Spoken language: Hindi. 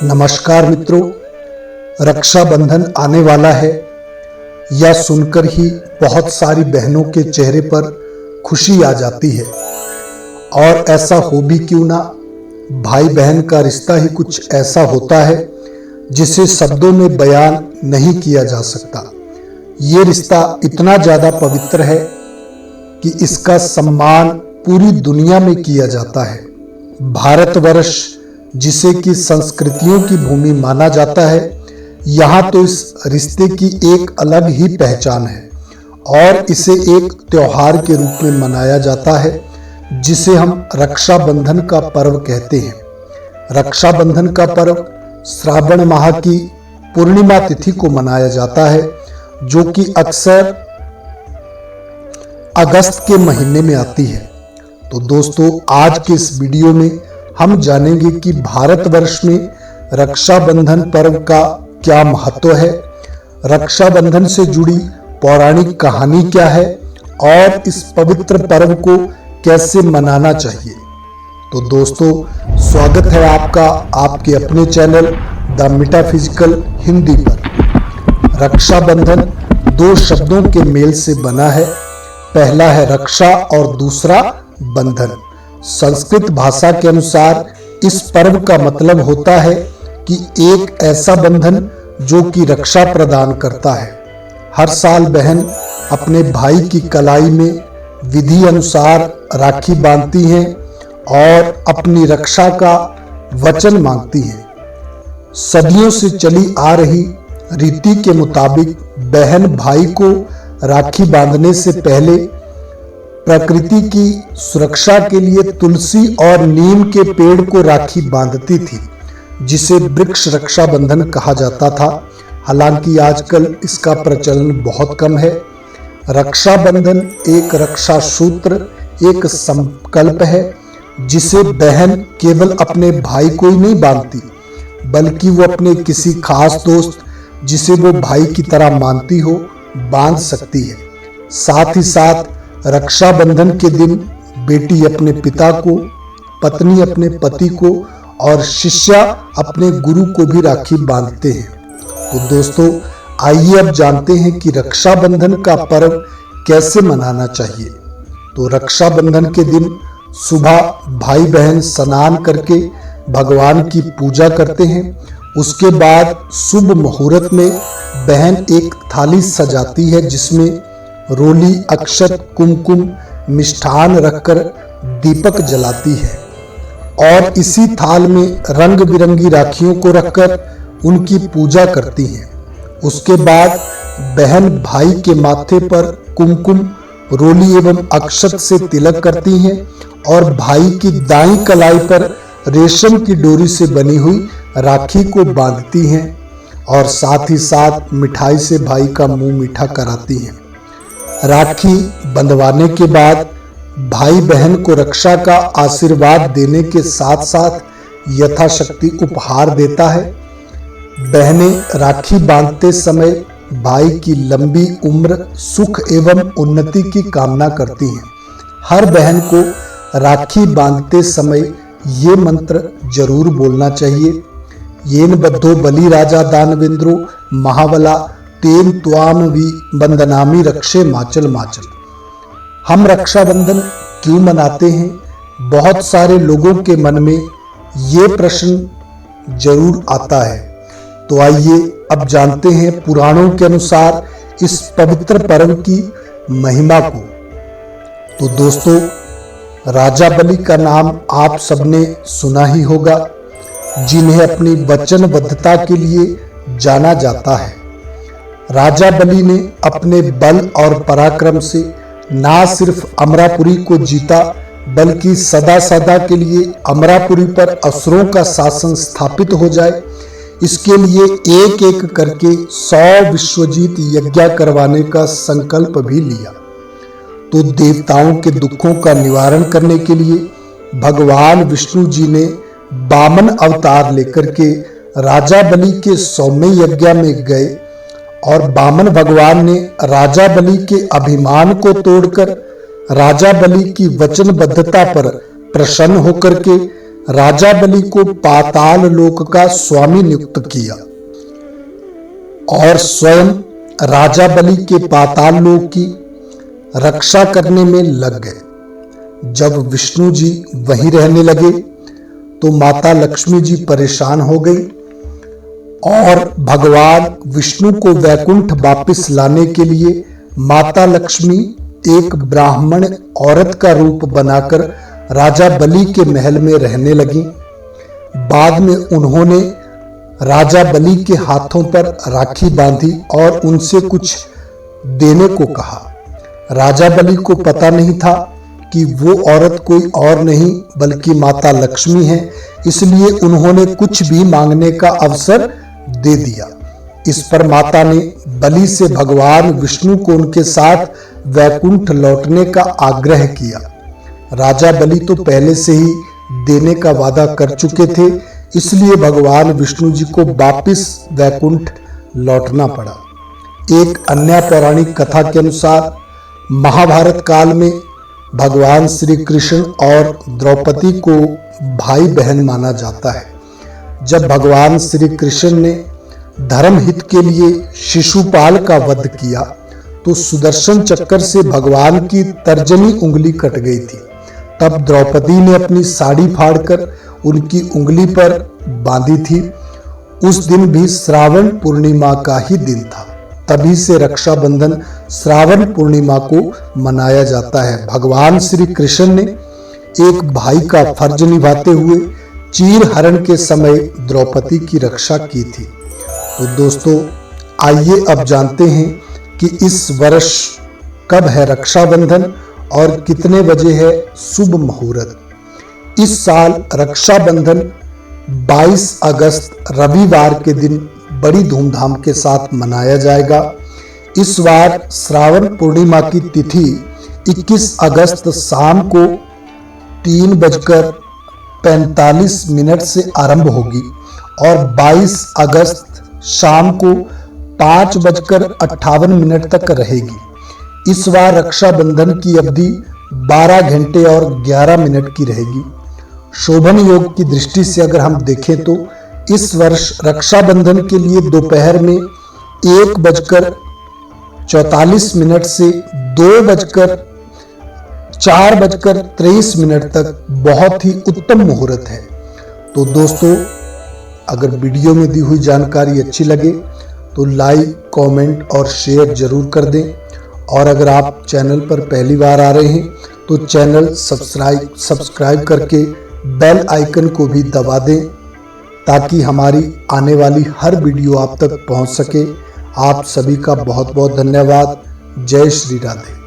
नमस्कार मित्रों, रक्षाबंधन आने वाला है। यह सुनकर ही बहुत सारी बहनों के चेहरे पर खुशी आ जाती है। और ऐसा हो भी क्यों ना, भाई बहन का रिश्ता ही कुछ ऐसा होता है जिसे शब्दों में बयान नहीं किया जा सकता। ये रिश्ता इतना ज्यादा पवित्र है कि इसका सम्मान पूरी दुनिया में किया जाता है। भारतवर्ष, जिसे कि संस्कृतियों की भूमि माना जाता है, यहाँ तो इस रिश्ते की एक अलग ही पहचान है और इसे एक त्योहार के रूप में मनाया जाता है, जिसे हम रक्षाबंधन का पर्व कहते हैं। रक्षाबंधन का पर्व श्रावण माह की पूर्णिमा तिथि को मनाया जाता है, जो कि अक्सर अगस्त के महीने में आती है। तो दोस्तों, आज के इस वीडियो में हम जानेंगे कि भारतवर्ष में रक्षाबंधन पर्व का क्या महत्व है, रक्षाबंधन से जुड़ी पौराणिक कहानी क्या है और इस पवित्र पर्व को कैसे मनाना चाहिए। तो दोस्तों, स्वागत है आपका आपके अपने चैनल द मेटाफिजिकल हिंदी पर। रक्षाबंधन दो शब्दों के मेल से बना है। पहला है रक्षा और दूसरा बंधन। संस्कृत भाषा के अनुसार इस पर्व का मतलब होता है कि एक ऐसा बंधन जो कि रक्षा प्रदान करता है। हर साल बहन अपने भाई की कलाई में विधि अनुसार राखी बांधती हैं और अपनी रक्षा का वचन मांगती हैं। सदियों से चली आ रही रीति के मुताबिक बहन भाई को राखी बांधने से पहले प्रकृति की सुरक्षा के लिए तुलसी और नीम के पेड़ को राखी बांधती थी, जिसे वृक्ष रक्षाबंधन कहा जाता था। हालांकि आजकल इसका प्रचलन बहुत कम है। रक्षाबंधन एक रक्षा सूत्र, एक संकल्प है, जिसे बहन केवल अपने भाई को ही नहीं बांधती, बल्कि वो अपने किसी खास दोस्त, जिसे वो भाई की तरह मानती हो, बांध सकती है। साथ ही साथ रक्षाबंधन के दिन बेटी अपने पिता को, पत्नी अपने पति को और शिष्या अपने गुरु को भी राखी बांधते हैं। तो दोस्तों, आइए अब जानते हैं कि रक्षाबंधन का पर्व कैसे मनाना चाहिए। तो रक्षाबंधन के दिन सुबह भाई बहन स्नान करके भगवान की पूजा करते हैं। उसके बाद शुभ मुहूर्त में बहन एक थाली सजाती है, जिसमें रोली, अक्षत, कुमकुम, मिष्ठान रखकर दीपक जलाती है और इसी थाल में रंग बिरंगी राखियों को रखकर उनकी पूजा करती हैं। उसके बाद बहन भाई के माथे पर कुमकुम, रोली एवं अक्षत से तिलक करती हैं और भाई की दाईं कलाई पर रेशम की डोरी से बनी हुई राखी को बांधती हैं और साथ ही साथ मिठाई से भाई का मुंह मीठा कराती हैं। राखी बंधवाने के बाद भाई बहन को रक्षा का आशीर्वाद देने के साथ साथ यथाशक्ति उपहार देता है। बहनें राखी बांधते समय भाई की लंबी उम्र, सुख एवं उन्नति की कामना करती हैं। हर बहन को राखी बांधते समय ये मंत्र जरूर बोलना चाहिए। येन बद्धो बलि राजा दानवेंद्रो महाबला तेन त्वाम वि बंदनामी रक्षे माचल माचल। हम रक्षाबंधन क्यों मनाते हैं? बहुत सारे लोगों के मन में ये प्रश्न जरूर आता है। तो आइए अब जानते हैं पुराणों के अनुसार इस पवित्र पर्व की महिमा को। तो दोस्तों, राजा बलि का नाम आप सबने सुना ही होगा, जिन्हें अपनी वचनबद्धता के लिए जाना जाता है। राजा बलि ने अपने बल और पराक्रम से ना सिर्फ अमरापुरी को जीता, बल्कि सदा सदा के लिए अमरापुरी पर असुरों का शासन स्थापित हो जाए, इसके लिए एक एक करके 100 विश्वजीत यज्ञ करवाने का संकल्प भी लिया। तो देवताओं के दुखों का निवारण करने के लिए भगवान विष्णु जी ने वामन अवतार लेकर के राजा बलि के 100वें यज्ञ में गए और वामन भगवान ने राजा बलि के अभिमान को तोड़कर राजा बलि की वचनबद्धता पर प्रसन्न होकर के राजा बलि को पाताल लोक का स्वामी नियुक्त किया और स्वयं राजा बलि के पाताल लोक की रक्षा करने में लग गए। जब विष्णु जी वहीं रहने लगे तो माता लक्ष्मी जी परेशान हो गई और भगवान विष्णु को वैकुंठ वापस लाने के लिए माता लक्ष्मी एक ब्राह्मण औरत का रूप बनाकर राजा बलि के महल में रहने लगी। बाद में उन्होंने राजा बलि के हाथों पर राखी बांधी और उनसे कुछ देने को कहा। राजा बलि को पता नहीं था कि वो औरत कोई और नहीं बल्कि माता लक्ष्मी है, इसलिए उन्होंने कुछ भी मांगने का अवसर दे दिया। इस पर माता ने बलि से भगवान विष्णु को उनके साथ वैकुंठ लौटने का आग्रह किया। राजा बलि तो पहले से ही देने का वादा कर चुके थे, इसलिए भगवान विष्णु जी को वापस वैकुंठ लौटना पड़ा। एक अन्य पौराणिक कथा के अनुसार महाभारत काल में भगवान श्री कृष्ण और द्रौपदी को भाई बहन माना जाता है। जब भगवान श्री कृष्ण ने धर्म हित के लिए शिशुपाल का वध किया तो सुदर्शन चक्कर से भगवान की तर्जनी उंगली कट गई थी। तब द्रौपदी ने अपनी साड़ी फाड़कर उनकी उंगली पर बांधी थी। उस दिन भी श्रावण पूर्णिमा का ही दिन था। तभी से रक्षाबंधन श्रावण पूर्णिमा को मनाया जाता है। भगवान श्री कृष्ण ने एक भाई का फर्ज निभाते हुए चीर हरण के समय द्रौपदी की रक्षा की थी। तो दोस्तों, आइए अब जानते हैं कि इस वर्ष कब है रक्षाबंधन और कितने बजे है शुभ मुहूर्त। इस साल रक्षाबंधन 22 अगस्त रविवार के दिन बड़ी धूमधाम के साथ मनाया जाएगा। इस बार श्रावण पूर्णिमा की तिथि 21 अगस्त शाम को 3:45 से आरंभ होगी और 22 अगस्त शाम को 5:58 तक रहेगी। इस बार रक्षाबंधन की अवधि 12 घंटे और 11 मिनट की रहेगी। शोभन योग की दृष्टि से अगर हम देखें तो इस वर्ष रक्षाबंधन के लिए दोपहर में 1:44 से 4:23 तक बहुत ही उत्तम मुहूर्त है। तो दोस्तों, अगर वीडियो में दी हुई जानकारी अच्छी लगे तो लाइक, कमेंट और शेयर जरूर कर दें। और अगर आप चैनल पर पहली बार आ रहे हैं तो चैनल सब्सक्राइब करके बेल आइकन को भी दबा दें ताकि हमारी आने वाली हर वीडियो आप तक पहुंच सके। आप सभी का बहुत बहुत धन्यवाद। जय श्री राधे।